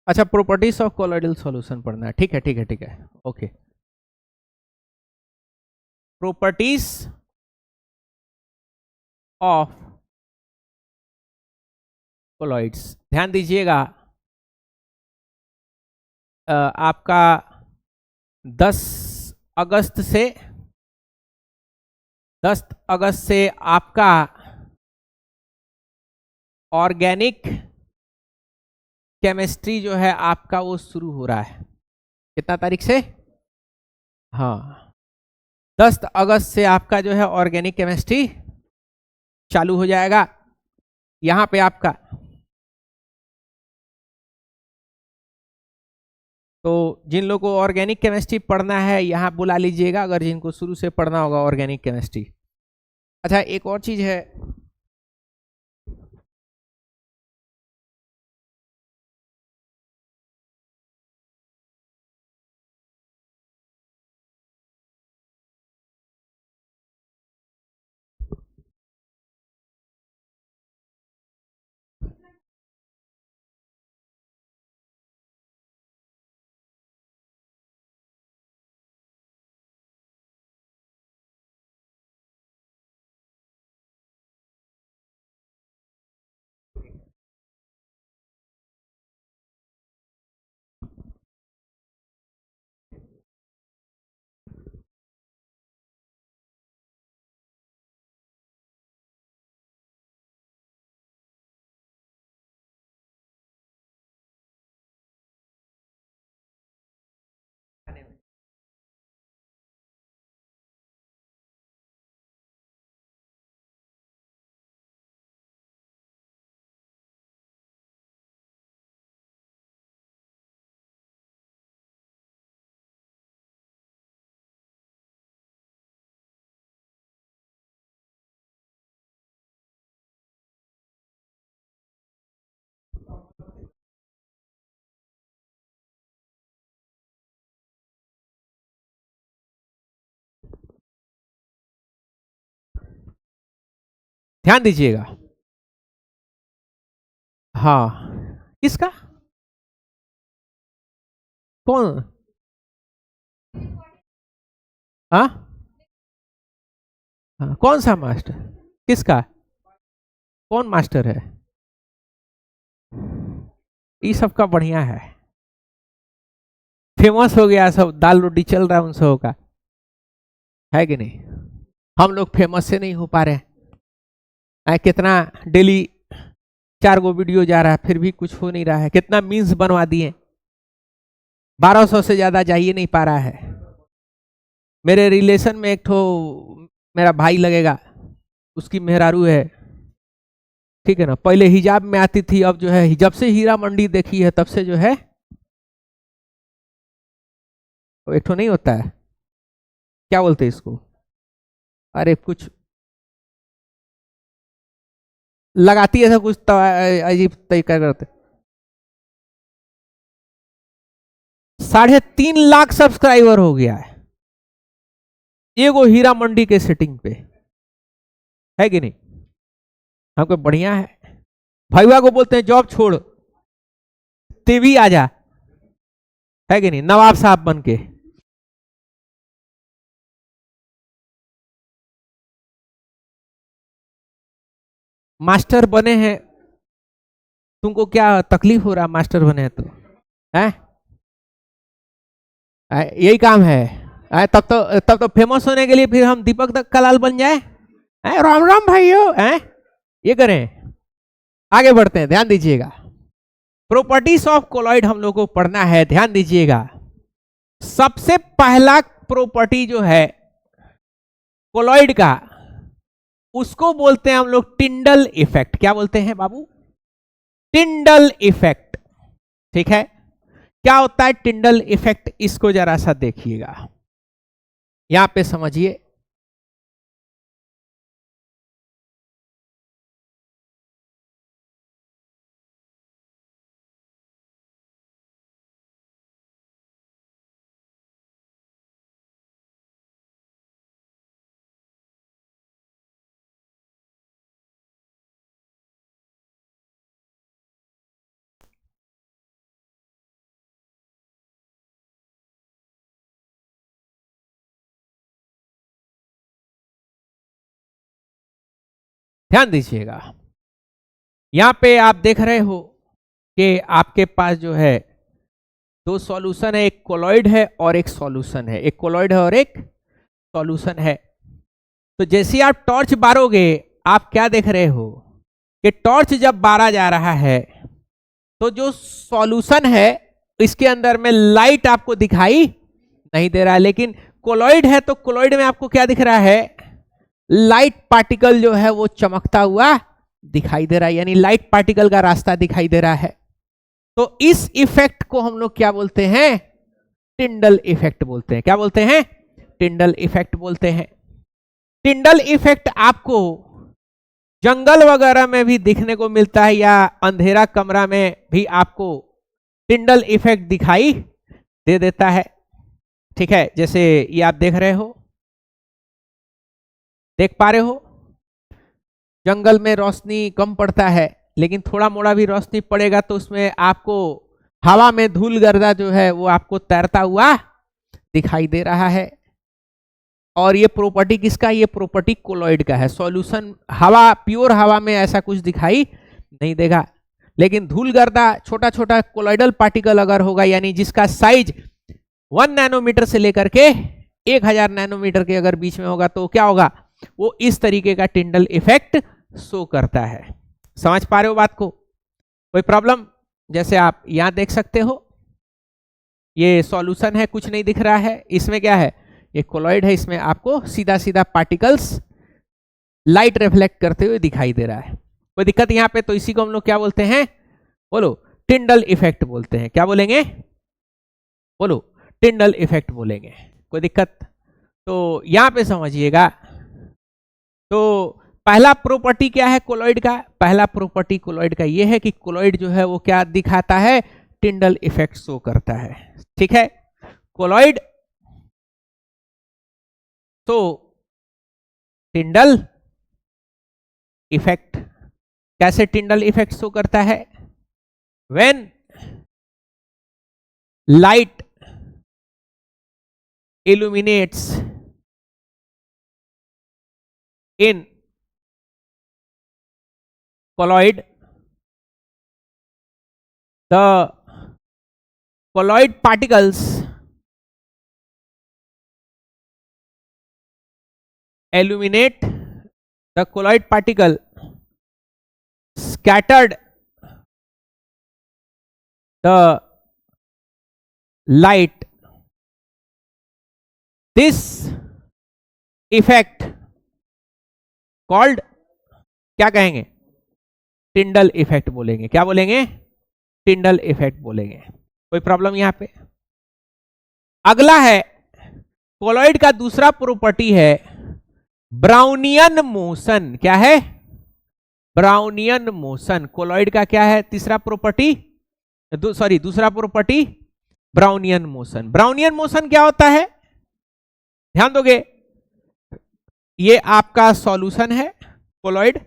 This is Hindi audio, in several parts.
अच्छा, प्रॉपर्टीज ऑफ कोलॉइडल सॉल्यूशन पढ़ना है। ठीक है ठीक है ठीक है, ओके। प्रॉपर्टीज ऑफ कोलॉइड्स, ध्यान दीजिएगा। आपका 10 अगस्त से 10 अगस्त से आपका ऑर्गेनिक केमिस्ट्री जो है आपका वो शुरू हो रहा है। कितना तारीख से? हाँ, 10 अगस्त से आपका जो है ऑर्गेनिक केमिस्ट्री चालू हो जाएगा। यहां पे आपका तो जिन लोगों को ऑर्गेनिक केमिस्ट्री पढ़ना है यहां बुला लीजिएगा, अगर जिनको शुरू से पढ़ना होगा ऑर्गेनिक केमिस्ट्री। अच्छा, एक और चीज है, ध्यान दीजिएगा। हाँ, किसका? कौन? हाँ हाँ, कौन सा मास्टर? किसका? कौन मास्टर है? ये सबका बढ़िया फेमस हो गया, सब दाल रोटी चल रहा है उन सबों का, है कि नहीं? हम लोग फेमस से नहीं हो पा रहे हैं। कितना डेली 4 गो वीडियो जा रहा है फिर भी कुछ हो नहीं रहा है। कितना मीम्स बनवा दिए, 1200 से ज्यादा जा ही नहीं पा रहा है। मेरे रिलेशन में एक ठो मेरा भाई लगेगा, उसकी मेहरारू है, ठीक है ना, पहले हिजाब में आती थी, अब जो है जब से हीरा मंडी देखी है तब से जो है वो एक ठो नहीं होता है, क्या बोलते हैं इसको, अरे कुछ लगाती है, ऐसा कुछ अजीब तरीका करते। 3.5 लाख सब्सक्राइबर हो गया है एगो हीरा मंडी के सेटिंग पे, है कि नहीं? हमको बढ़िया है। भैया को बोलते हैं जॉब छोड़, तेवी आ जा, है कि नहीं, नवाब साहब बन के। मास्टर बने हैं, तुमको क्या तकलीफ हो रहा मास्टर बने हैं तो? है यही काम है। तब तो फेमस होने के लिए फिर हम दीपक कलाल बन जाए। राम राम भाइयों, ये करें। आगे बढ़ते हैं, ध्यान दीजिएगा। प्रॉपर्टीज ऑफ कोलॉइड हम लोग को पढ़ना है, ध्यान दीजिएगा। सबसे पहला प्रॉपर्टी जो है कोलॉइड का, उसको बोलते हैं हम लोग टिंडल इफेक्ट। क्या बोलते हैं बाबू? Tyndall effect. ठीक है, क्या होता है टिंडल इफेक्ट, इसको जरा सा देखिएगा, यहां पे समझिए। ध्यान दीजिएगा, यहां पे आप देख रहे हो कि आपके पास जो है दो सॉल्यूशन है, एक कोलॉइड है और एक सॉल्यूशन है, एक कोलॉइड है और एक सॉल्यूशन है। तो जैसे आप टॉर्च बारोगे आप क्या देख रहे हो कि टॉर्च जब बारा जा रहा है तो जो सॉल्यूशन है इसके अंदर में लाइट आपको दिखाई नहीं दे रहा है, लेकिन कोलॉइड है तो कोलॉइड में आपको क्या दिख रहा है, लाइट पार्टिकल जो है वो चमकता हुआ दिखाई दे रहा है, यानी लाइट पार्टिकल का रास्ता दिखाई दे रहा है। तो इस इफेक्ट को हम लोग क्या बोलते हैं, टिंडल इफेक्ट बोलते हैं। क्या बोलते हैं, टिंडल इफेक्ट बोलते हैं। टिंडल इफेक्ट आपको जंगल वगैरह में भी दिखने को मिलता है या अंधेरा कमरा में भी आपको टिंडल इफेक्ट दिखाई दे देता है। ठीक है, जैसे ये आप देख रहे हो, देख पा रहे हो, जंगल में रोशनी कम पड़ता है लेकिन थोड़ा मोड़ा भी रोशनी पड़ेगा तो उसमें आपको हवा में धूल गर्दा जो है वो आपको तैरता हुआ दिखाई दे रहा है। और ये प्रॉपर्टी किसका, ये प्रॉपर्टी कोलॉइड का है। सॉल्यूशन हवा, प्योर हवा में ऐसा कुछ दिखाई नहीं देगा, लेकिन धूल गर्दा छोटा छोटा कोलॉइडल पार्टिकल अगर होगा, यानी जिसका साइज 1 नैनोमीटर से लेकर के 1000 नैनोमीटर के अगर बीच में होगा तो क्या होगा, वो इस तरीके का टिंडल इफेक्ट शो करता है। समझ पा रहे हो बात को, कोई प्रॉब्लम? जैसे आप यहां देख सकते हो, ये सॉल्यूशन है, कुछ नहीं दिख रहा है, इसमें क्या है, ये कोलॉइड है, इसमें आपको सीधा सीधा पार्टिकल्स लाइट रिफ्लेक्ट करते हुए दिखाई दे रहा है। कोई दिक्कत यहां पे? तो इसी को हम लोग क्या बोलते हैं, बोलो, टिंडल इफेक्ट बोलते हैं। क्या बोलेंगे, बोलो, टिंडल इफेक्ट बोलेंगे। कोई दिक्कत? तो यहां पे समझिएगा, तो पहला प्रॉपर्टी क्या है कोलॉइड का, पहला प्रॉपर्टी कोलॉइड का ये है कि कोलॉइड जो है वो क्या दिखाता है, टिंडल इफेक्ट शो करता है। ठीक है, कोलॉइड तो टिंडल इफेक्ट, कैसे टिंडल इफेक्ट शो करता है, when light illuminates in colloid, the colloid particles illuminate, the colloid particle scattered the light. This effect called, क्या कहेंगे, टिंडल इफेक्ट बोलेंगे। क्या बोलेंगे, टिंडल इफेक्ट बोलेंगे। कोई प्रॉब्लम यहां पे? अगला है कोलॉइड का दूसरा प्रॉपर्टी है ब्राउनियन मोशन। क्या है, ब्राउनियन मोशन। कोलॉइड का क्या है तीसरा प्रॉपर्टी, दूसरा property, Brownian motion. Brownian motion क्या होता है, ध्यान दोगे, ये आपका सॉल्यूशन है कोलॉइड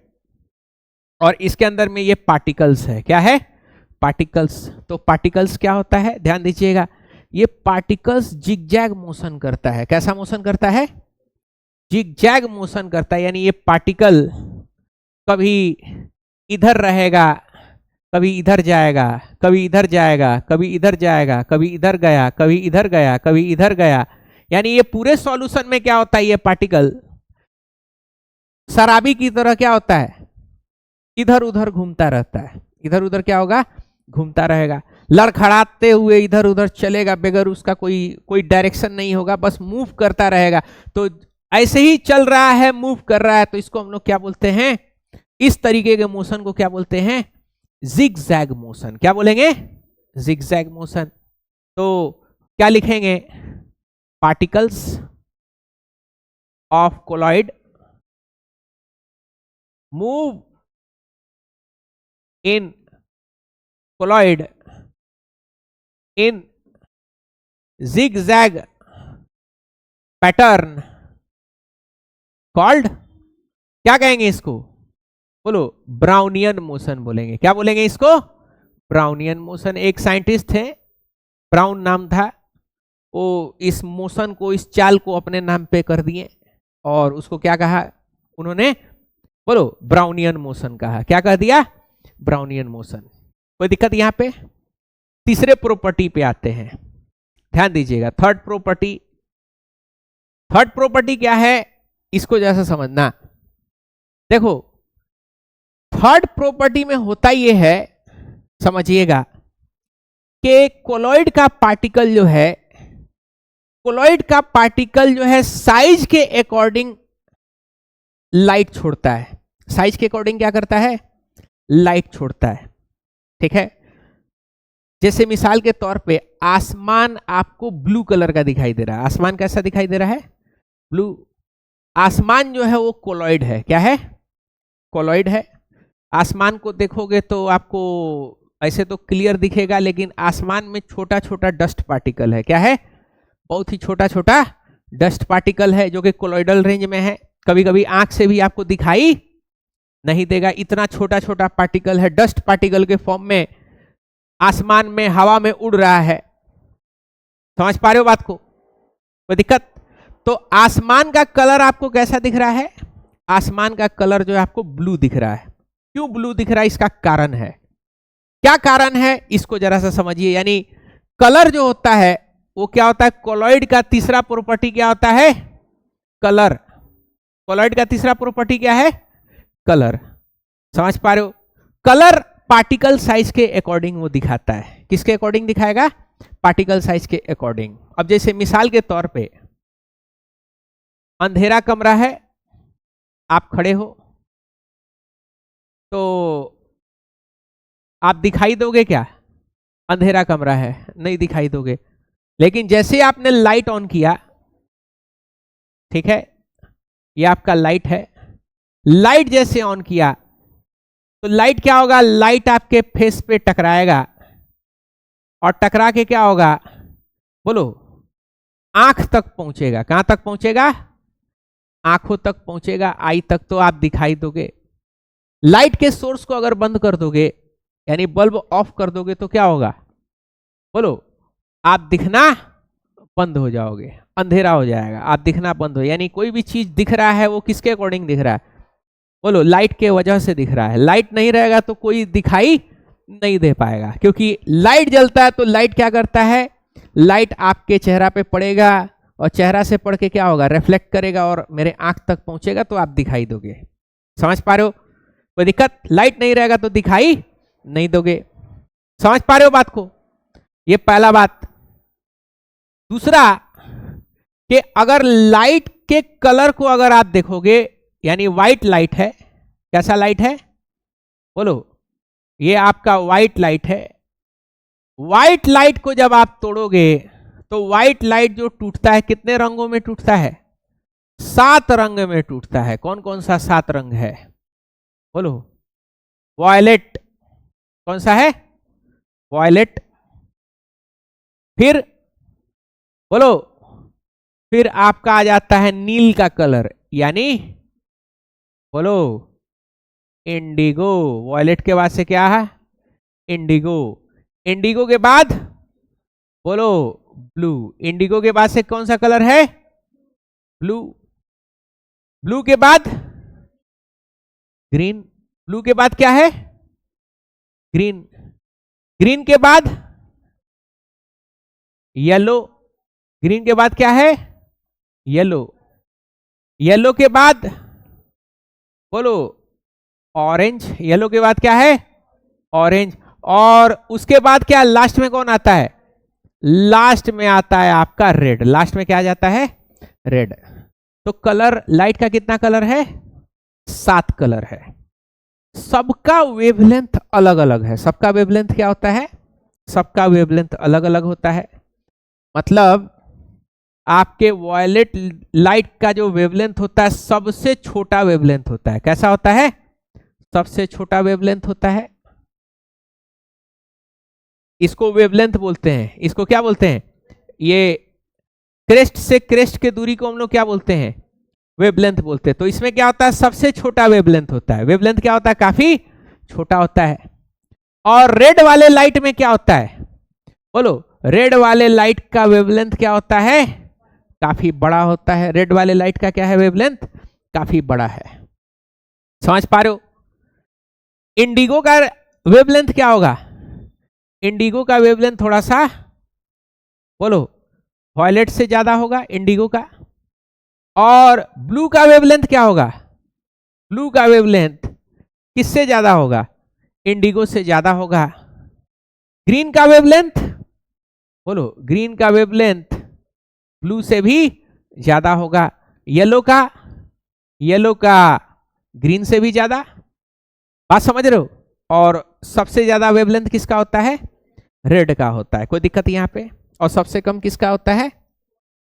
और इसके अंदर में ये पार्टिकल्स है। क्या है, पार्टिकल्स। तो पार्टिकल्स क्या होता है, ध्यान दीजिएगा, ये पार्टिकल्स जिगजैग मोशन करता है। कैसा मोशन करता है, जिगजैग मोशन करता है, यानी ये पार्टिकल कभी इधर रहेगा, कभी इधर जाएगा, कभी इधर जाएगा, कभी इधर जाएगा, कभी इधर गया, कभी इधर गया, कभी इधर गया। यानी ये पूरे सॉल्यूशन में क्या होता है, ये पार्टिकल शराबी की तरह क्या होता है, इधर उधर घूमता रहता है। इधर उधर क्या होगा, घूमता रहेगा, लड़खड़ाते हुए इधर उधर चलेगा, बगैर उसका कोई डायरेक्शन नहीं होगा, बस मूव करता रहेगा। तो ऐसे ही चल रहा है, मूव कर रहा है, तो इसको हम लोग क्या बोलते हैं, इस तरीके के मोशन को क्या बोलते हैं, जिगजैग मोशन। क्या बोलेंगे, जिगजैग मोशन। तो क्या लिखेंगे, particles of colloid move in colloid in zigzag pattern called, क्या कहेंगे इसको, बोलो, ब्राउनियन मोशन बोलेंगे। क्या बोलेंगे इसको, ब्राउनियन मोशन। एक साइंटिस्ट थे, ब्राउन नाम था, वो इस मोशन को, इस चाल को अपने नाम पे कर दिए और उसको क्या कहा उन्होंने, बोलो ब्राउनियन मोशन कहा। क्या कह दिया? Brownian motion. कोई दिक्कत यहां पे? तीसरे प्रॉपर्टी पे आते हैं, ध्यान दीजिएगा। थर्ड प्रॉपर्टी क्या है, इसको जैसा समझना। देखो थर्ड प्रॉपर्टी में होता यह है, समझिएगा, कि कोलॉइड का पार्टिकल जो है साइज के अकॉर्डिंग लाइट छोड़ता है। साइज के अकॉर्डिंग क्या करता है? लाइट छोड़ता है। ठीक है, जैसे मिसाल के तौर पे आसमान आपको ब्लू कलर का दिखाई दे रहा है। आसमान कैसा दिखाई दे रहा है? ब्लू। आसमान जो है वो कोलॉइड है। क्या है? कोलॉइड है। आसमान को देखोगे तो आपको ऐसे तो क्लियर दिखेगा, लेकिन आसमान में छोटा छोटा डस्ट पार्टिकल है। क्या है? बहुत ही छोटा छोटा डस्ट पार्टिकल है, जो कि कोलॉइडल रेंज में है। कभी कभी आंख से भी आपको दिखाई नहीं देगा, इतना छोटा छोटा पार्टिकल है, डस्ट पार्टिकल के फॉर्म में आसमान में हवा में उड़ रहा है। समझ पा रहे हो बात को? कोई दिक्कत? तो आसमान का कलर आपको कैसा दिख रहा है? आसमान का कलर जो है आपको ब्लू दिख रहा है। क्यों ब्लू दिख रहा है? इसका कारण है। क्या कारण है इसको जरा सा समझिए। यानी कलर जो होता है वो क्या होता है? कोलॉइड का तीसरा प्रॉपर्टी क्या होता है? कलर। कोलॉइड का तीसरा प्रॉपर्टी क्या है? कलर। समझ पा रहे हो? कलर पार्टिकल साइज के अकॉर्डिंग वो दिखाता है। किसके अकॉर्डिंग दिखाएगा? पार्टिकल साइज के अकॉर्डिंग। अब जैसे मिसाल के तौर पे अंधेरा कमरा है, आप खड़े हो तो आप दिखाई दोगे क्या? अंधेरा कमरा है, नहीं दिखाई दोगे। लेकिन जैसे ही आपने लाइट ऑन किया, ठीक है, ये आपका लाइट है, लाइट जैसे ऑन किया तो लाइट क्या होगा? लाइट आपके फेस पे टकराएगा, और टकरा के क्या होगा? बोलो, आंख तक पहुंचेगा। कहां तक पहुंचेगा? आंखों तक पहुंचेगा, आई तक तो आप दिखाई दोगे। लाइट के सोर्स को अगर बंद कर दोगे, यानी बल्ब ऑफ कर दोगे, तो क्या होगा? बोलो, आप दिखना बंद हो जाओगे, अंधेरा हो जाएगा, आप दिखना बंद हो। यानी कोई भी चीज दिख रहा है वो किसके अकॉर्डिंग दिख रहा है? बोलो, लाइट के वजह से दिख रहा है। लाइट नहीं रहेगा तो कोई दिखाई नहीं दे पाएगा, क्योंकि लाइट जलता है तो लाइट क्या करता है? लाइट आपके चेहरा पे पड़ेगा, और चेहरा से पड़ के क्या होगा? रिफ्लेक्ट करेगा और मेरे आंख तक पहुंचेगा, तो आप दिखाई दोगे। समझ पा रहे हो? कोई दिक्कत? लाइट नहीं रहेगा तो दिखाई नहीं दोगे। समझ पा रहे हो बात को? ये पहला बात। दूसरा, कि अगर लाइट के कलर को अगर आप देखोगे, यानी व्हाइट लाइट है। कैसा लाइट है? बोलो, ये आपका व्हाइट लाइट है। व्हाइट लाइट को जब आप तोड़ोगे तो व्हाइट लाइट जो टूटता है, कितने रंगों में टूटता है? 7 रंग में टूटता है। कौन कौन सा 7 रंग है? बोलो, वॉयलेट। कौन सा है? वॉयलेट। फिर बोलो, फिर आपका आ जाता है नील का कलर, यानी बोलो इंडिगो। वॉयलेट के बाद से क्या है? इंडिगो। इंडिगो के बाद बोलो ब्लू। इंडिगो के बाद से कौन सा कलर है? ब्लू। ब्लू के बाद ग्रीन। ब्लू के बाद क्या है? ग्रीन। ग्रीन के बाद येलो। ग्रीन के बाद क्या है? येलो। येलो के बाद बोलो ऑरेंज। येलो के बाद क्या है? ऑरेंज। और उसके बाद क्या लास्ट में कौन आता है? लास्ट में आता है आपका रेड। लास्ट में क्या आ जाता है? रेड। तो कलर, लाइट का कितना कलर है? 7 कलर है। सबका वेवलेंथ अलग अलग है। सबका वेवलेंथ क्या होता है? सबका वेवलेंथ अलग अलग होता है। मतलब आपके वॉयलेट लाइट का जो वेवलेंथ होता है, सबसे छोटा वेवलेंथ होता है। कैसा होता है? सबसे छोटा वेवलेंथ होता है। इसको वेवलेंथ बोलते हैं। इसको क्या बोलते हैं? ये क्रेस्ट से क्रेस्ट के दूरी को हम लोग क्या बोलते हैं? वेवलेंथ बोलते हैं। तो इसमें क्या होता है? सबसे छोटा वेवलेंथ होता है। वेवलेंथ क्या होता है? काफी छोटा होता है। और रेड वाले लाइट में क्या होता है? बोलो, रेड वाले लाइट का वेवलेंथ क्या होता है? काफी बड़ा होता है। रेड वाले लाइट का क्या है? वेवलेंथ काफी बड़ा है। समझ पा रहे हो? इंडिगो का वेवलेंथ क्या होगा? इंडिगो का वेवलेंथ थोड़ा सा बोलो वॉयलेट से ज्यादा होगा इंडिगो का। और ब्लू का वेवलेंथ क्या होगा? ब्लू का वेवलेंथ किससे ज्यादा होगा? इंडिगो से ज्यादा होगा। ग्रीन का वेवलेंथ बोलो, ग्रीन का वेवलेंथ ब्लू से भी ज्यादा होगा। येलो का ग्रीन से भी ज्यादा। बात समझ रहे हो? और सबसे ज्यादा वेवलेंथ किसका होता है? रेड का होता है। कोई दिक्कत यहां पे? और सबसे कम किसका होता है?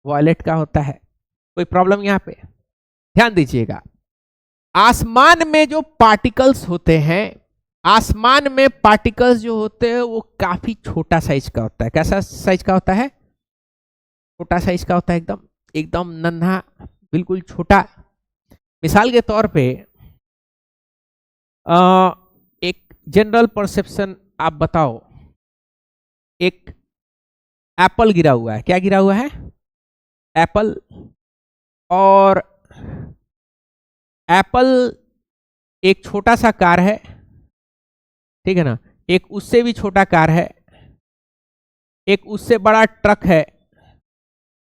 वॉयलेट का होता है। कोई प्रॉब्लम यहां पे? ध्यान दीजिएगा, आसमान में जो पार्टिकल्स होते हैं, आसमान में पार्टिकल्स जो होते हैं वो काफी छोटा साइज का होता है। कैसा साइज का होता है? छोटा साइज का होता है, एकदम एकदम नन्हा, बिल्कुल छोटा। मिसाल के तौर पे एक जनरल परसेप्शन आप बताओ, एक एप्पल गिरा हुआ है। क्या गिरा हुआ है? एप्पल। और एप्पल एक छोटा सा कार है, ठीक है ना, एक उससे भी छोटा कार है, एक उससे बड़ा ट्रक है,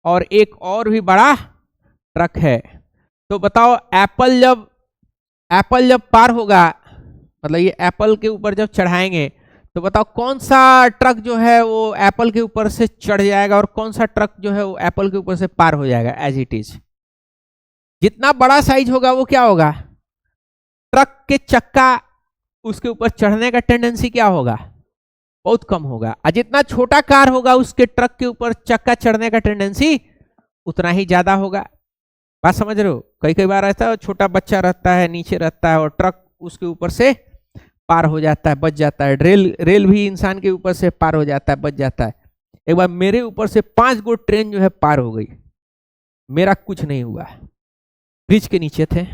और एक और भी बड़ा ट्रक है। तो बताओ एप्पल जब पार होगा, मतलब ये एप्पल के ऊपर जब चढ़ाएंगे, तो बताओ कौन सा ट्रक जो है वो एप्पल के ऊपर से चढ़ जाएगा और कौन सा ट्रक जो है वो एप्पल के ऊपर से पार हो जाएगा एज इट इज? जितना बड़ा साइज होगा वो क्या होगा? ट्रक के चक्का उसके ऊपर चढ़ने का टेंडेंसी क्या होगा? बहुत कम होगा। और जितना छोटा कार होगा उसके ट्रक के ऊपर चक्का चढ़ने का टेंडेंसी उतना ही ज्यादा होगा। बात समझ रहे हो? कई कई बार ऐसा छोटा बच्चा रहता है, नीचे रहता है, और ट्रक उसके ऊपर से पार हो जाता है, बच जाता है। रेल भी इंसान के ऊपर से पार हो जाता है, बच जाता है। एक बार मेरे ऊपर से 5 गो ट्रेन जो है पार हो गई, मेरा कुछ नहीं हुआ, ब्रिज के नीचे थे,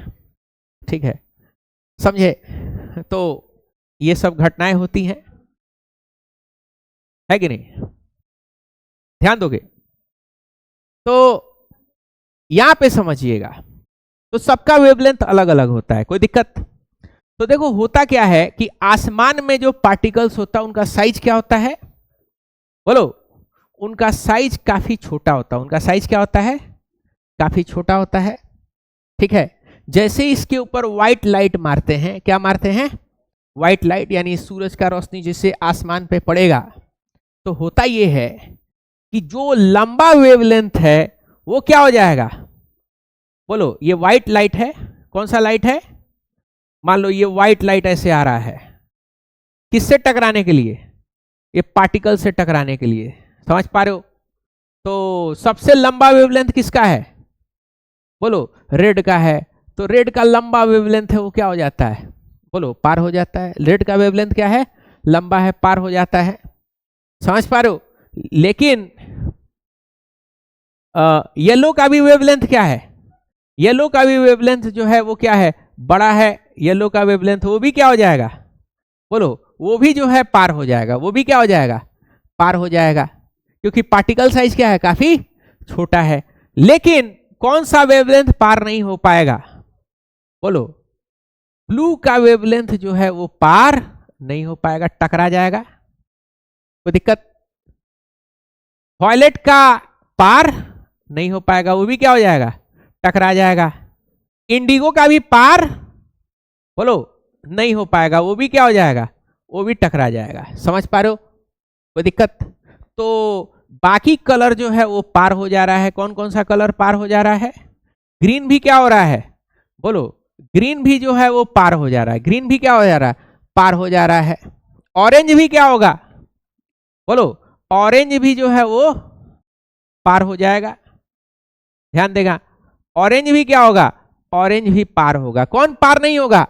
ठीक है, समझे? तो ये सब घटनाएं होती हैं, है कि नहीं? ध्यान दोगे तो यहां पे समझिएगा, तो सबका वेवलेंथ अलग अलग होता है। कोई दिक्कत? तो देखो होता क्या है कि आसमान में जो पार्टिकल्स होता है उनका साइज क्या होता है? बोलो, उनका साइज काफी छोटा होता है। उनका साइज क्या होता है? काफी छोटा होता है, ठीक है। जैसे इसके ऊपर व्हाइट लाइट मारते हैं, क्या मारते हैं? व्हाइट लाइट, यानी सूरज का रोशनी जिससे आसमान पे पड़ेगा, तो होता यह है कि जो लंबा वेवलेंथ है वो क्या हो जाएगा? बोलो, ये व्हाइट लाइट है। कौन सा लाइट है? मान लो ये व्हाइट लाइट ऐसे आ रहा है, किससे टकराने के लिए? ये पार्टिकल से टकराने के लिए। समझ पा रहे हो? तो सबसे लंबा वेवलेंथ किसका है? बोलो, रेड का है। तो रेड का लंबा वेवलेंथ है, वो क्या हो जाता है? बोलो, पार हो जाता है। रेड का वेवलेंथ क्या है? लंबा है, पार हो जाता है। समझ पा रहे हो? लेकिन येलो का भी वेवलेंथ क्या है? येलो का भी वेवलेंथ जो है वो क्या है? बड़ा है। येलो का वेवलेंथ वो भी क्या हो जाएगा? बोलो, वो भी जो है पार हो जाएगा। वो भी क्या हो जाएगा? पार हो जाएगा, क्योंकि पार्टिकल साइज क्या है? काफी छोटा है। लेकिन कौन सा वेवलेंथ पार नहीं हो पाएगा? बोलो, ब्लू का वेवलेंथ जो है वो पार नहीं हो पाएगा, टकरा जाएगा। कोई दिक्कत? वॉयलेट का पार नहीं हो पाएगा, वो भी क्या हो जाएगा? टकरा जाएगा। इंडिगो का भी पार बोलो नहीं हो पाएगा, वो भी क्या हो जाएगा? वो भी टकरा जाएगा। समझ पा रहे हो? कोई दिक्कत? तो बाकी कलर जो है वो पार हो जा रहा है। कौन कौन सा कलर पार हो जा रहा है? ग्रीन भी क्या हो रहा है? बोलो, ग्रीन भी जो है वो पार हो जा रहा है। ग्रीन भी क्या हो जा रहा है? पार हो जा रहा है। ऑरेंज भी क्या होगा? बोलो, ऑरेंज भी जो है वो पार हो जाएगा। ध्यान देगा, ऑरेंज भी क्या होगा? ऑरेंज भी पार होगा। कौन पार नहीं होगा?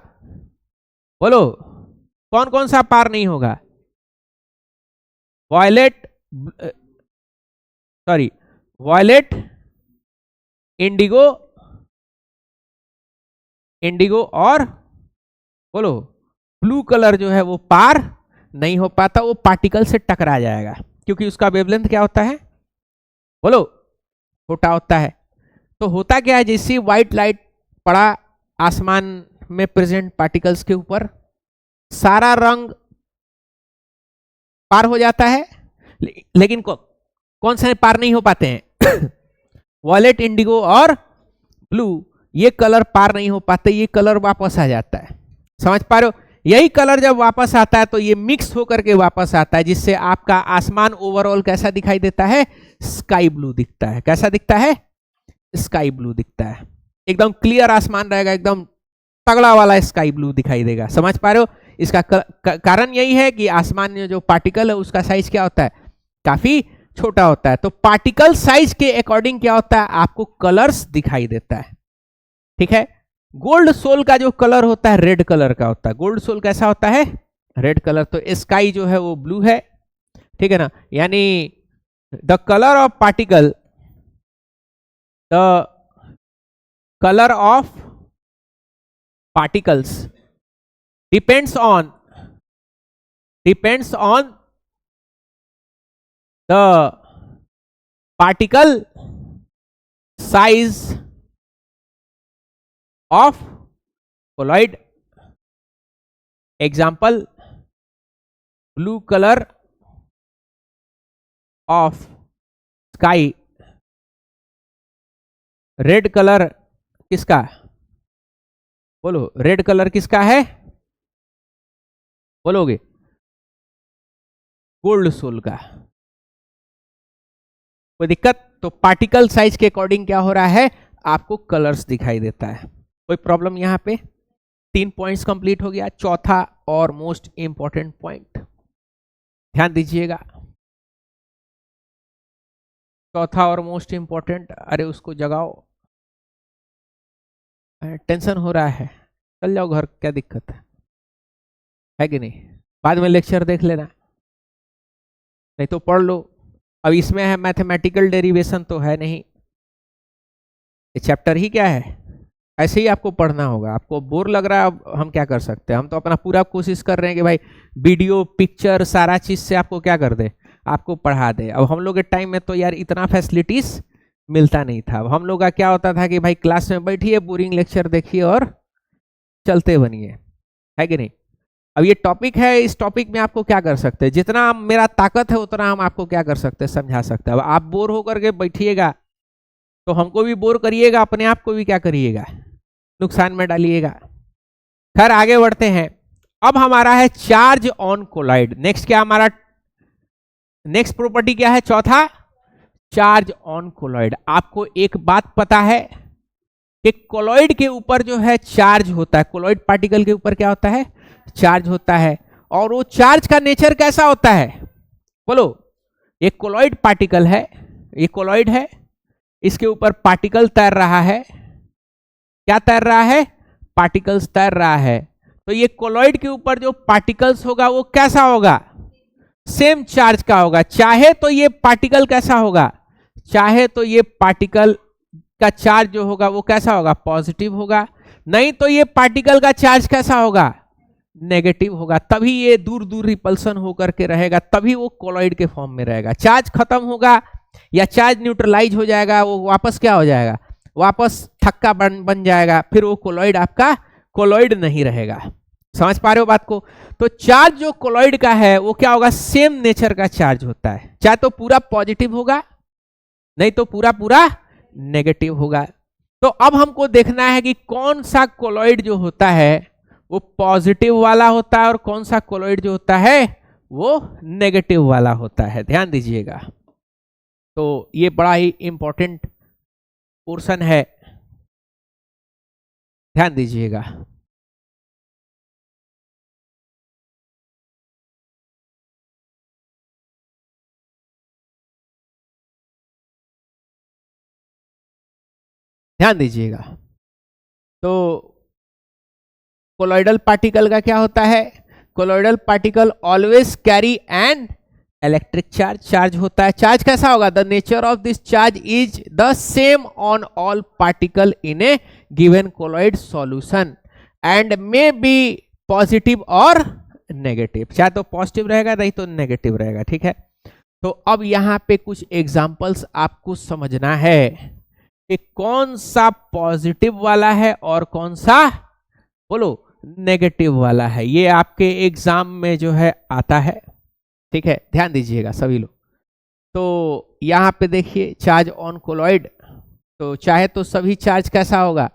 बोलो, कौन कौन सा पार नहीं होगा? Violet, sorry, violet, indigo, indigo और बोलो ब्लू कलर जो है वो पार नहीं हो पाता, वो पार्टिकल से टकरा जाएगा, क्योंकि उसका वेवलेंथ क्या होता है? बोलो, छोटा होता है। तो होता क्या है, जैसे व्हाइट लाइट पड़ा आसमान में प्रेजेंट पार्टिकल्स के ऊपर सारा रंग पार हो जाता है, लेकिन कौन से पार नहीं हो पाते हैं? वॉयलेट, इंडिगो और ब्लू, ये कलर पार नहीं हो पाते, ये कलर वापस आ जाता है। समझ पा रहे हो? यही कलर जब वापस आता है तो ये मिक्स होकर के वापस आता है, जिससे आपका आसमान ओवरऑल कैसा दिखाई देता है? स्काई ब्लू दिखता है। कैसा दिखता है? स्काई ब्लू दिखता है। एकदम क्लियर आसमान रहेगा, एकदम तगड़ा वाला स्काई ब्लू दिखाई देगा। समझ पा रहे हो? इसका कारण यही है कि आसमान में जो पार्टिकल है उसका साइज क्या होता है? काफी छोटा होता है। तो पार्टिकल साइज के अकॉर्डिंग क्या होता है? आपको कलर्स दिखाई देता है। ठीक है। गोल्ड सोल का जो कलर होता है रेड कलर का होता है। गोल्ड सोल कैसा होता है? Red colour. तो स्काई जो है वो ब्लू है। ठीक है ना? यानी the colour of particle, the colour of particles depends on the particle size of colloid. Example, blue color of sky, red color किसका? बोलो, रेड कलर किसका है? बोलोगे? गोल्ड सोल का। कोई दिक्कत? तो पार्टिकल साइज के अकॉर्डिंग क्या हो रहा है? आपको कलर्स दिखाई देता है। कोई प्रॉब्लम? यहां पे 3 पॉइंट्स कंप्लीट हो गया। चौथा और मोस्ट इंपॉर्टेंट पॉइंट ध्यान दीजिएगा। चौथा और मोस्ट इंपॉर्टेंट, अरे उसको जगाओ, टेंशन हो रहा है, चल जाओ घर, क्या दिक्कत है कि नहीं? बाद में लेक्चर देख लेना, नहीं तो पढ़ लो। अब इसमें है मैथमेटिकल डेरिवेशन तो है नहीं, ये चैप्टर ही क्या है, ऐसे ही आपको पढ़ना होगा। आपको बोर लग रहा है, अब हम क्या कर सकते हैं? हम तो अपना पूरा कोशिश कर रहे हैं कि भाई वीडियो, पिक्चर, सारा चीज से आपको क्या कर दे, आपको पढ़ा दे। अब हम लोग के टाइम में तो यार इतना फैसिलिटीज मिलता नहीं था। अब हम लोग का क्या होता था कि भाई क्लास में बैठिए, बोरिंग लेक्चर देखिए और चलते बनिए, है कि नहीं? अब ये टॉपिक है, इस टॉपिक में आपको क्या कर सकते हैं? जितना मेरा ताकत है उतना हम आपको क्या कर सकते हैं? समझा सकते हैं। अब आप बोर होकर के बैठिएगा तो हमको भी बोर करिएगा, अपने आप को भी क्या करिएगा? नुकसान में डालिएगा। खैर आगे बढ़ते हैं। अब हमारा है चार्ज ऑन कोलॉइड। नेक्स्ट क्या हमारा, नेक्स्ट प्रॉपर्टी क्या है? चौथा, चार्ज ऑन कोलॉइड। आपको एक बात पता है कि कोलॉइड के ऊपर जो है चार्ज होता है, कोलॉइड पार्टिकल के ऊपर क्या होता है? चार्ज होता है। और वो चार्ज का नेचर कैसा होता है? बोलो, ये कोलॉइड पार्टिकल है, ये कोलॉइड है, इसके ऊपर पार्टिकल तैर रहा है। क्या तैर रहा है? पार्टिकल्स तैर रहा है। तो ये कोलॉइड के ऊपर जो पार्टिकल्स होगा वो कैसा होगा? सेम चार्ज का होगा। चाहे तो ये पार्टिकल कैसा होगा? चाहे तो ये पार्टिकल का चार्ज जो होगा वो कैसा होगा? पॉजिटिव होगा। नहीं तो ये पार्टिकल का चार्ज कैसा होगा? नेगेटिव होगा। तभी ये दूर दूर रिपल्सन होकर के रहेगा, तभी वो कोलॉइड के फॉर्म में रहेगा। चार्ज खत्म होगा या चार्ज न्यूट्रलाइज हो जाएगा, वो वापस क्या हो जाएगा? वापस थक्का बन जाएगा, फिर वो कोलॉइड आपका कोलॉइड नहीं रहेगा। समझ पा रहे हो बात को? तो चार्ज जो कोलॉइड का है वो क्या होगा? सेम नेचर का चार्ज होता है। चाहे तो पूरा पॉजिटिव होगा, नहीं तो पूरा पूरा नेगेटिव होगा। तो अब हमको देखना है कि कौन सा कोलॉइड जो होता है वो पॉजिटिव वाला होता है और कौन सा कोलॉइड जो होता है वो नेगेटिव वाला होता है। ध्यान दीजिएगा। तो ये बड़ा ही इंपॉर्टेंट पोर्शन है, ध्यान दीजिएगा। ध्यान दीजिएगा। तो कोलॉइडल पार्टिकल का क्या होता है? Colloidal particle always carry an electric charge. Charge होता है। चार्ज कैसा होगा? The nature of this charge is the same on all particle in A given colloid solution and may be positive और नेगेटिव। चाहे तो पॉजिटिव रहेगा, नहीं तो नेगेटिव रहेगा। ठीक है। तो अब यहां पे कुछ एग्जांपल्स आपको समझना है कि कौन सा पॉजिटिव वाला है और कौन सा बोलो नेगेटिव वाला है, ये आपके एग्जाम में जो है आता है। ठीक है, ध्यान दीजिएगा सभी लोग। तो यहां पे देखिए चार्ज ऑन कोलॉइड, तो चाहे तो सभी चार्ज कैसा होगा,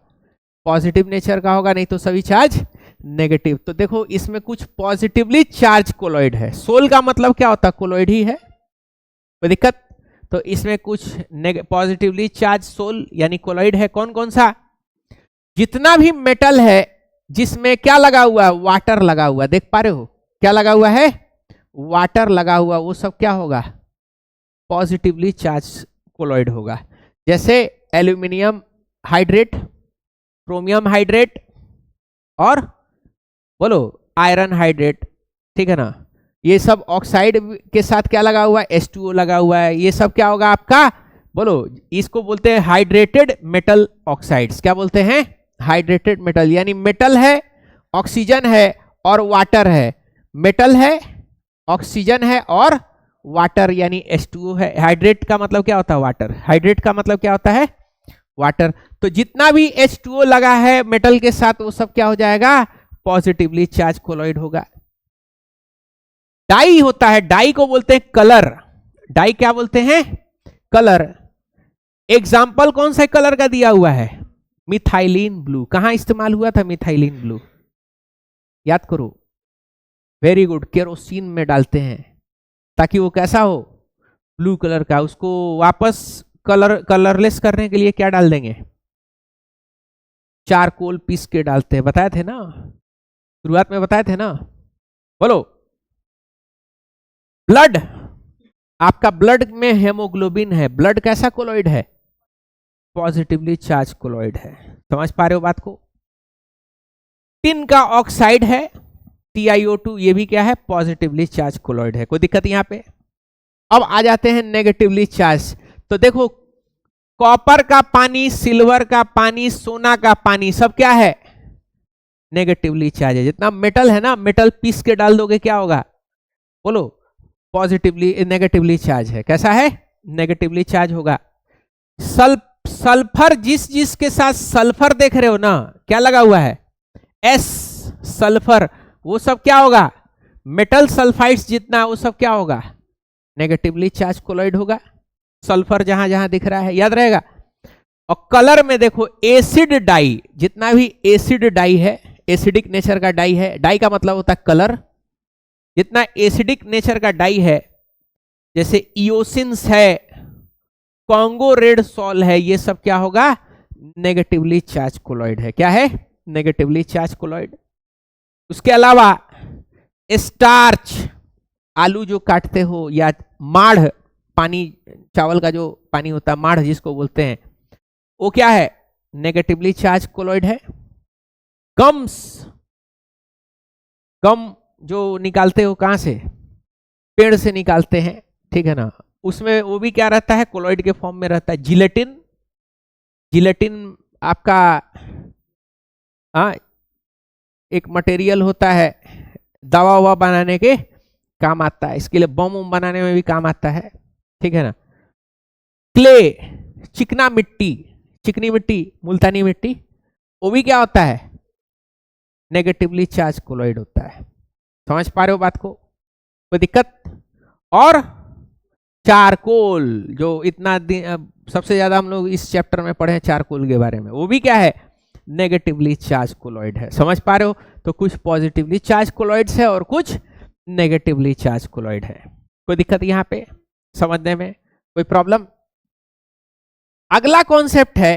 पॉजिटिव नेचर का होगा, नहीं तो सभी चार्ज नेगेटिव। तो देखो इसमें कुछ पॉजिटिवली चार्ज कोलॉइड है, सोल का मतलब क्या होता है, कोलॉइड ही है, कोई दिक्कत। तो इसमें कुछ पॉजिटिवली चार्ज सोल यानी कोलॉइड है। कौन कौन सा, जितना भी मेटल है जिसमें क्या लगा हुआ है, वाटर लगा हुआ, देख पा रहे हो क्या लगा हुआ है, वाटर लगा हुआ, वो सब क्या होगा, पॉजिटिवली चार्ज कोलॉइड होगा। जैसे एल्यूमिनियम हाइड्रेट, क्रोमियम हाइड्रेट और बोलो आयरन हाइड्रेट, ठीक है ना, ये सब ऑक्साइड के साथ क्या लगा हुआ है, H2O लगा हुआ है, ये सब क्या होगा आपका, बोलो इसको बोलते हैं हाइड्रेटेड मेटल ऑक्साइड्स। क्या बोलते हैं, हाइड्रेटेड मेटल, यानी मेटल है, ऑक्सीजन है और वाटर है, मेटल है, ऑक्सीजन है और वाटर यानी H2O है। हाइड्रेट का मतलब क्या होता है, वाटर, हाइड्रेट का मतलब क्या होता है, वाटर। तो जितना भी H2O लगा है मेटल के साथ वो सब क्या हो जाएगा, पॉजिटिवली चार्ज कोलॉइड होगा। डाई होता है, डाई को बोलते हैं कलर, डाई क्या बोलते हैं, कलर। एग्जाम्पल कौन से कलर का दिया हुआ है, मिथाइलिन ब्लू, कहां इस्तेमाल हुआ था मिथाइलिन ब्लू, याद करो, वेरी गुड, केरोसिन में डालते हैं ताकि वो कैसा हो, ब्लू कलर का। उसको वापस कलरलेस करने के लिए क्या डाल देंगे, चारकोल पीस के डालते हैं, बताए थे ना, शुरुआत में बताए थे ना। बोलो ब्लड, आपका ब्लड में हेमोग्लोबिन है, ब्लड कैसा कोलॉइड है, पॉजिटिवली चार्ज कोलॉइड है। समझ पा रहे हो बात को। टिन का ऑक्साइड है TiO2, ये भी क्या है, पॉजिटिवली चार्ज कोलॉइड है, कोई दिक्कत यहां पे। अब आ जाते हैं नेगेटिवली चार्ज। तो देखो कॉपर का पानी, सिल्वर का पानी, सोना का पानी, सब क्या है, नेगेटिवली चार्ज है। जितना मेटल है ना, मेटल पीस के डाल दोगे क्या होगा, बोलो पॉजिटिवली, नेगेटिवली चार्ज है। कैसा है, नेगेटिवली चार्ज होगा। सल्फर, जिस के साथ सल्फर देख रहे हो ना, क्या लगा हुआ है, S, सल्फर, वो सब क्या होगा, मेटल सल्फाइड्स जितना वो सब क्या होगा, नेगेटिवली चार्ज कोलॉइड होगा। सल्फर जहां जहां दिख रहा है याद रहेगा। और कलर में देखो एसिड डाई, जितना भी एसिड डाई है, एसिडिक नेचर का डाई है, डाई का मतलब होता है कलर, जितना एसिडिक नेचर का डाई है, जैसे इओसिन्स है, कॉन्गो रेड सॉल है, ये सब क्या होगा, नेगेटिवली चार्ज कोलॉइड है। क्या है, नेगेटिवली चार्ज कोलॉइड। उसके अलावा स्टार्च, आलू जो काटते हो, या माढ़, पानी, चावल का जो पानी होता है माढ़ जिसको बोलते हैं, वो क्या है, नेगेटिवली चार्ज कोलॉइड है। गम्स, गम जो निकालते हो कहां से, पेड़ से निकालते हैं, ठीक है ना, उसमें वो भी क्या रहता है, कोलॉइड के फॉर्म में रहता है। जिलेटिन, जिलेटिन आपका एक मटेरियल होता है, दवा ववा बनाने के काम आता है, इसके लिए बम उम बनाने में भी काम आता है, ठीक है ना। क्ले, चिकना मिट्टी, चिकनी मिट्टी, मुल्तानी मिट्टी, वो भी क्या होता है, नेगेटिवली चार्ज कोलॉइड होता है। समझ पा रहे हो बात को, कोई दिक्कत। और चारकोल, जो इतना सबसे ज्यादा हम लोग इस चैप्टर में पढ़े हैं चारकोल के बारे में, वो भी क्या है, नेगेटिवली चार्ज कोलॉइड है। समझ पा रहे हो। तो कुछ पॉजिटिवली चार्ज कोलॉइड्स है और कुछ नेगेटिवली चार्ज कोलॉइड है। कोई दिक्कत यहां पे समझने में, कोई प्रॉब्लम। अगला कॉन्सेप्ट है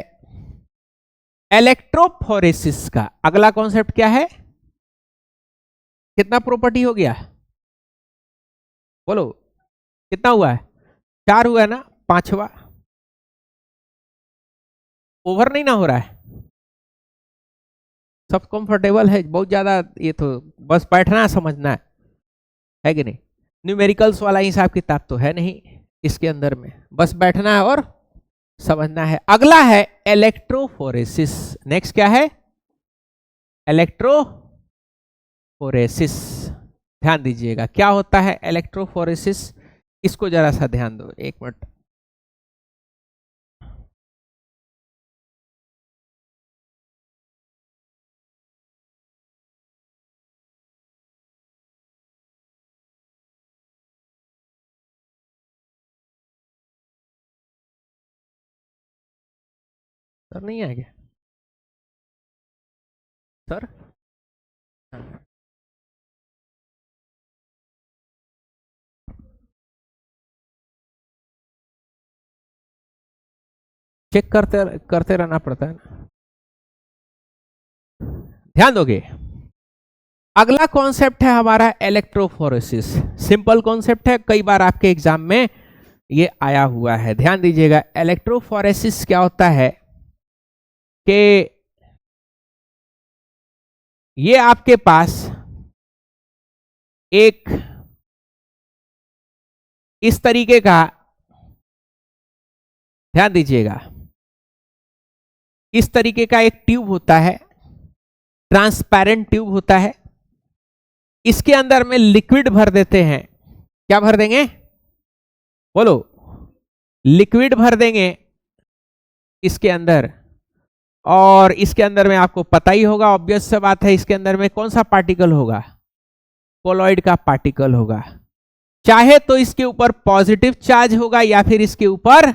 इलेक्ट्रोफोरेसिस का। अगला कॉन्सेप्ट क्या है, कितना प्रॉपर्टी हो गया, बोलो कितना हुआ है, 4 हुआ है ना, 5वां ओवर नहीं ना हो रहा है, सब कंफर्टेबल है, बहुत ज्यादा ये तो बस बैठना समझना है कि नहीं, न्यूमेरिकल्स वाला हिसाब किताब तो है नहीं इसके अंदर में, बस बैठना है और समझना है। अगला है इलेक्ट्रोफोरेसिस। नेक्स्ट क्या है, इलेक्ट्रोफोरेसिस। ध्यान दीजिएगा क्या होता है इलेक्ट्रोफोरेसिस, इसको जरा सा ध्यान दो, एक मिनट। सर नहीं आएगा सर। चेक करते करते रहना पड़ता है ना। ध्यान दोगे, अगला कॉन्सेप्ट है हमारा इलेक्ट्रोफोरेसिस। सिंपल कॉन्सेप्ट है, कई बार आपके एग्जाम में ये आया हुआ है। ध्यान दीजिएगा, इलेक्ट्रोफोरेसिस क्या होता है कि ये आपके पास एक इस तरीके का, ध्यान दीजिएगा, इस तरीके का एक ट्यूब होता है, ट्रांसपेरेंट ट्यूब होता है। इसके अंदर में लिक्विड भर देते हैं। क्या भर देंगे? बोलो। लिक्विड भर देंगे इसके अंदर, और इसके अंदर में आपको पता ही होगा, ऑब्वियस सा बात है, इसके अंदर में कौन सा पार्टिकल होगा? कोलॉइड का पार्टिकल होगा। चाहे तो इसके ऊपर पॉजिटिव चार्ज होगा या फिर इसके ऊपर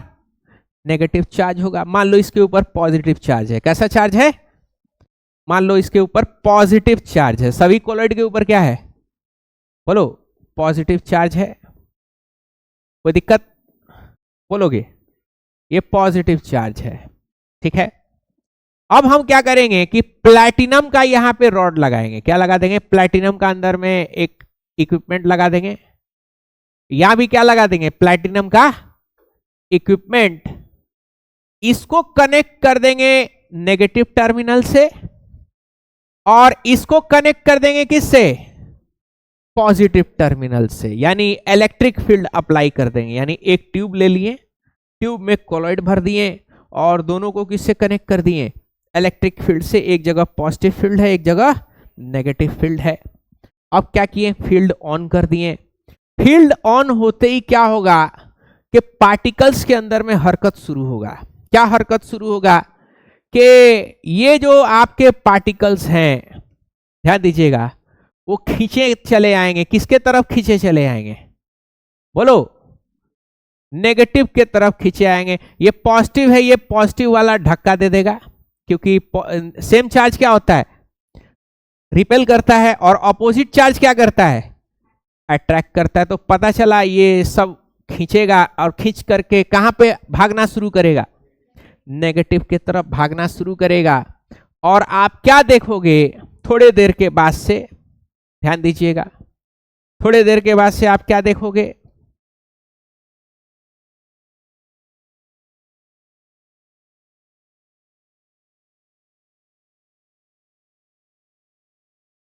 नेगेटिव चार्ज होगा। मान लो इसके ऊपर पॉजिटिव चार्ज है। कैसा चार्ज है? मान लो इसके ऊपर पॉजिटिव चार्ज है। सभी कोलॉइड के ऊपर क्या है? बोलो, पॉजिटिव चार्ज है। कोई दिक्कत? बोलोगे ये पॉजिटिव चार्ज है, ठीक है। अब हम क्या करेंगे कि प्लैटिनम का यहां पे रॉड लगाएंगे। क्या लगा देंगे? प्लैटिनम का अंदर में एक इक्विपमेंट लगा देंगे। यहां भी क्या लगा देंगे? प्लैटिनम का इक्विपमेंट। इसको कनेक्ट कर देंगे नेगेटिव टर्मिनल से, और इसको कनेक्ट कर देंगे किससे? पॉजिटिव टर्मिनल से। यानी इलेक्ट्रिक फील्ड अप्लाई कर देंगे। यानी एक ट्यूब ले लिए, ट्यूब में कोलॉइड भर दिए, और दोनों को किससे कनेक्ट कर दिए? इलेक्ट्रिक फील्ड से। एक जगह पॉजिटिव फील्ड है, एक जगह नेगेटिव फील्ड है। अब क्या किए? फील्ड ऑन कर दिए। फील्ड ऑन होते ही क्या होगा कि पार्टिकल्स के अंदर में हरकत शुरू होगा। क्या हरकत शुरू होगा? कि ये जो आपके पार्टिकल्स हैं, ध्यान दीजिएगा, वो खींचे चले आएंगे। किसके तरफ खींचे चले आएंगे? बोलो, नेगेटिव के तरफ खींचे आएंगे। ये पॉजिटिव है, ये पॉजिटिव वाला धक्का दे देगा, क्योंकि सेम चार्ज क्या होता है? रिपेल करता है, और ऑपोजिट चार्ज क्या करता है? अट्रैक्ट करता है। तो पता चला ये सब खींचेगा, और खींच करके कहां पे भागना शुरू करेगा? नेगेटिव की तरफ भागना शुरू करेगा। और आप क्या देखोगे थोड़े देर के बाद से? ध्यान दीजिएगा, थोड़े देर के बाद से आप क्या देखोगे?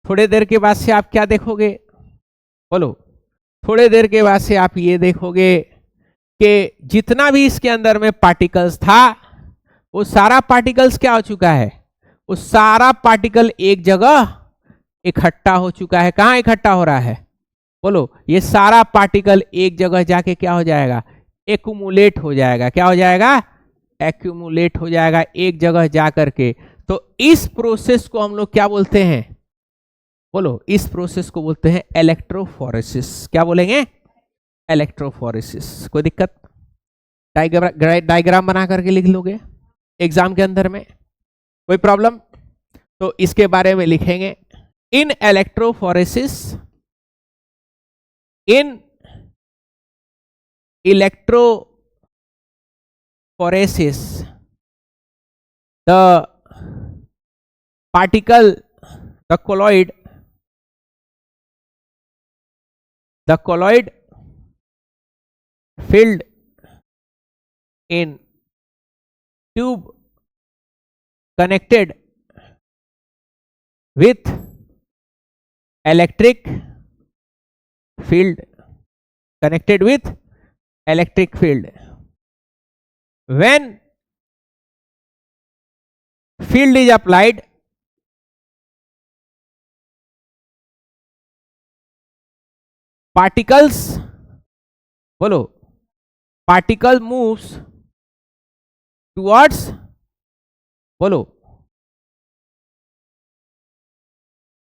थोड़े देर के बाद से आप क्या देखोगे? बोलो। थोड़े देर के बाद से आप ये देखोगे कि जितना भी इसके अंदर में पार्टिकल्स था, वो सारा पार्टिकल्स क्या हो चुका है? वो सारा पार्टिकल एक जगह इकट्ठा हो चुका है। कहां इकट्ठा हो रहा है? बोलो। ये सारा पार्टिकल एक जगह जाके क्या हो जाएगा? एक्यूमुलेट हो जाएगा। क्या हो जाएगा? एक्यूमुलेट हो जाएगा एक जगह जाकर के। तो इस प्रोसेस को हम लोग क्या बोलते हैं? बोलो, इस प्रोसेस को बोलते हैं इलेक्ट्रोफोरेसिस। क्या बोलेंगे? इलेक्ट्रोफोरेसिस। कोई दिक्कत? डायग्राम बना करके लिख लोगे एग्जाम के अंदर में? कोई प्रॉब्लम? तो इसके बारे में लिखेंगे, in electrophoresis, in electrophoresis the particle, the colloid filled in tube connected with electric field, connected with electric field. When field is applied, particles, बोलो, particle moves towards, बोलो,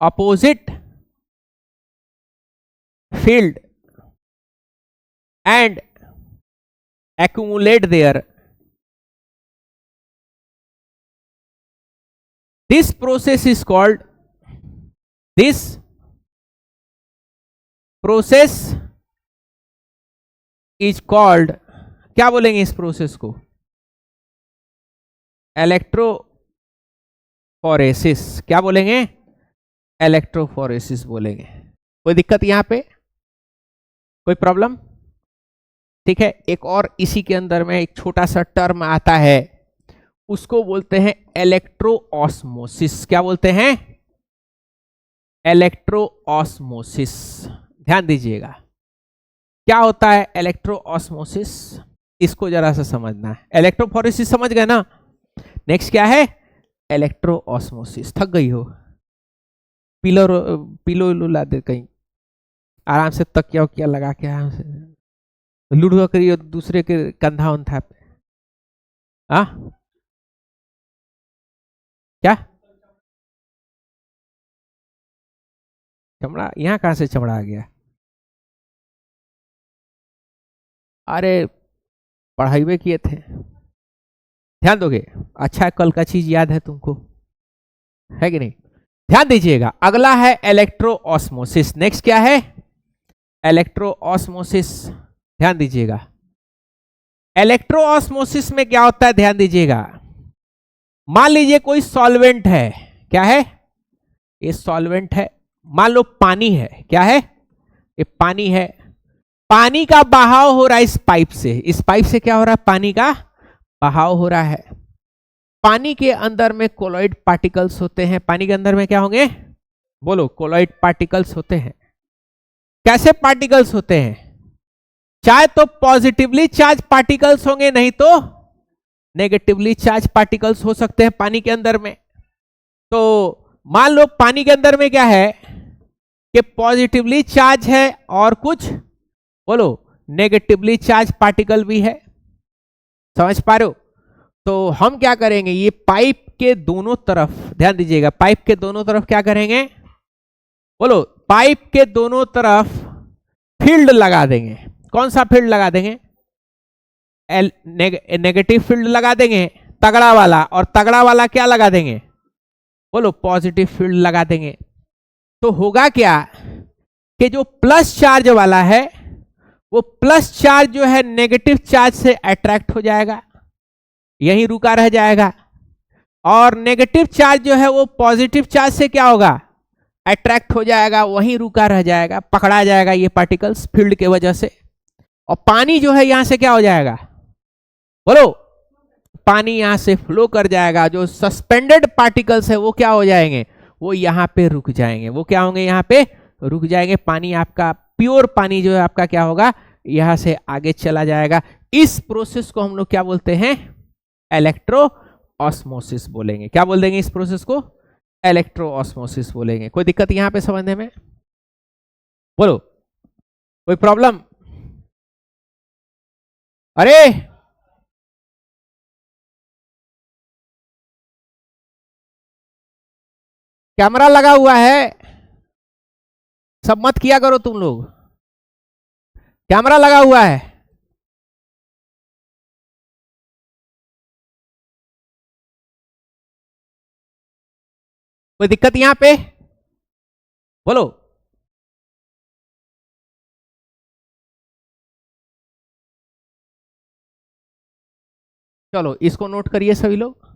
opposite field and accumulate there. This process is called, this process is called, क्या बोलेंगे इस प्रोसेस को? इलेक्ट्रोफोरेसिस। क्या बोलेंगे? इलेक्ट्रोफोरेसिस बोलेंगे। कोई दिक्कत यहां पे? कोई प्रॉब्लम? ठीक है, एक और इसी के अंदर में एक छोटा सा टर्म आता है, उसको बोलते हैं इलेक्ट्रोऑस्मोसिस। क्या बोलते हैं? इलेक्ट्रोऑस्मोसिस। ध्यान दीजिएगा, क्या होता है इलेक्ट्रोऑस्मोसिस, इसको जरा सा समझना है। इलेक्ट्रोफोरेसिस समझ गए ना? नेक्स्ट क्या है? इलेक्ट्रोऑस्मोसिस। थक गई हो? पिलो पिलो ला दे कहीं, आराम से तकिया उकिया लगा के आराम से लूडो करिए दूसरे के कंधा उंधा पे। आ? क्या चमड़ा? यहां कहां से चमड़ा आ गया? अरे पढ़ाई में किए थे, ध्यान दोगे? अच्छा, कल का चीज याद है तुमको, है कि नहीं? ध्यान दीजिएगा, अगला है इलेक्ट्रोऑस्मोसिस। नेक्स्ट क्या है? इलेक्ट्रोऑस्मोसिस। ध्यान दीजिएगा, इलेक्ट्रोऑस्मोसिस में क्या होता है, ध्यान दीजिएगा। मान लीजिए कोई सॉल्वेंट है, क्या है? ये सॉल्वेंट है, मान लो पानी है। क्या है? ये पानी है। पानी का बहाव हो रहा है इस पाइप से, इस पाइप से क्या हो रहा है? पानी का बहाव हो रहा है। पानी के अंदर में कोलॉइड पार्टिकल्स होते हैं। पानी के अंदर में क्या होंगे? बोलो, कोलॉइड पार्टिकल्स होते हैं। कैसे पार्टिकल्स होते हैं? चाहे तो पॉजिटिवली चार्ज पार्टिकल्स होंगे, नहीं तो नेगेटिवली चार्ज पार्टिकल्स हो सकते हैं पानी के अंदर में। तो मान लो पानी के अंदर में क्या है कि पॉजिटिवली चार्ज है और कुछ, बोलो, नेगेटिवली चार्ज पार्टिकल भी है। समझ पा रहे हो? तो हम क्या करेंगे, ये पाइप के दोनों तरफ, ध्यान दीजिएगा, पाइप के दोनों तरफ क्या करेंगे? बोलो, पाइप के दोनों तरफ फील्ड लगा देंगे। कौन सा फील्ड लगा देंगे? नेगेटिव फील्ड लगा देंगे, तगड़ा वाला। और तगड़ा वाला क्या लगा देंगे? बोलो, पॉजिटिव फील्ड लगा देंगे। तो होगा क्या कि जो प्लस चार्ज वाला है, वो प्लस चार्ज जो है नेगेटिव चार्ज से अट्रैक्ट हो जाएगा, यहीं रुका रह जाएगा। और नेगेटिव चार्ज जो है वो पॉजिटिव चार्ज से क्या होगा? अट्रैक्ट हो जाएगा, वहीं रुका रह जाएगा, पकड़ा जाएगा ये पार्टिकल्स फील्ड के वजह से। और पानी जो है यहां से क्या हो जाएगा? बोलो, पानी यहां से फ्लो कर जाएगा। जो सस्पेंडेड पार्टिकल्स है वो क्या हो जाएंगे? वो यहां पे रुक जाएंगे। वो क्या होंगे? यहां पे रुक जाएंगे। पानी आपका, प्योर पानी जो है आपका क्या होगा? यहां से आगे चला जाएगा। इस प्रोसेस को हम लोग क्या बोलते हैं? इलेक्ट्रो ऑस्मोसिस बोलेंगे। क्या बोल देंगे इस प्रोसेस को? इलेक्ट्रो ऑस्मोसिस बोलेंगे। कोई दिक्कत यहां पे समझने में? बोलो, कोई प्रॉब्लम? अरे कैमरा लगा हुआ है, सब मत किया करो तुम लोग। कैमरा लगा हुआ है। कोई दिक्कत यहां पे? बोलो। चलो इसको नोट करिए सभी लोग।